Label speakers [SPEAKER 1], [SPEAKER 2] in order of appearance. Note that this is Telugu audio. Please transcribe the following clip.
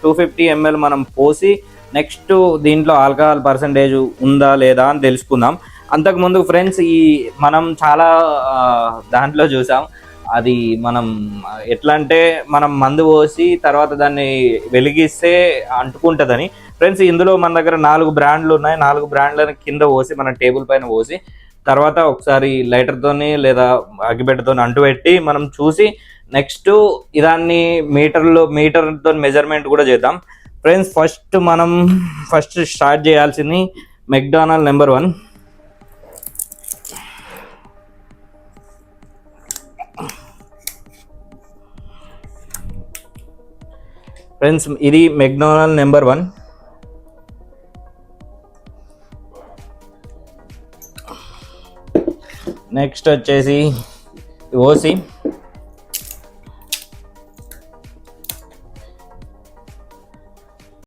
[SPEAKER 1] 250 ml మనం పోసి నెక్స్ట్ దీంట్లో ఆల్కహాల్ పర్సంటేజ్ ఉందా లేదా అని తెలుసుకుందాం. అంతకుముందు ఫ్రెండ్స్ ఈ మనం చాలా దాంట్లో చూసాం, అది మనం ఎట్లా అంటే మనం మందు పోసి తర్వాత దాన్ని వెలిగిస్తే అంటుకుంటుందని. ఫ్రెండ్స్ ఇందులో మన దగ్గర 4 బ్రాండ్లు ఉన్నాయి. 4 బ్రాండ్లను కింద పోసి మన టేబుల్ పైన పోసి తర్వాత ఒకసారి లైటర్తోని లేదా అగ్గిపెట్టతో అంటుపెట్టి మనం చూసి నెక్స్ట్ ఇదాన్ని మీటర్తో మెజర్మెంట్ కూడా చేద్దాం. ఫ్రెండ్స్ ఫస్ట్ స్టార్ట్ చేయాల్సింది మెక్డానల్డ్ నెంబర్ 1. ఫ్రెండ్స్ ఇది మెక్డానల్డ్ నెంబర్ 1. నెక్స్ట్ వచ్చేసి ఓసి.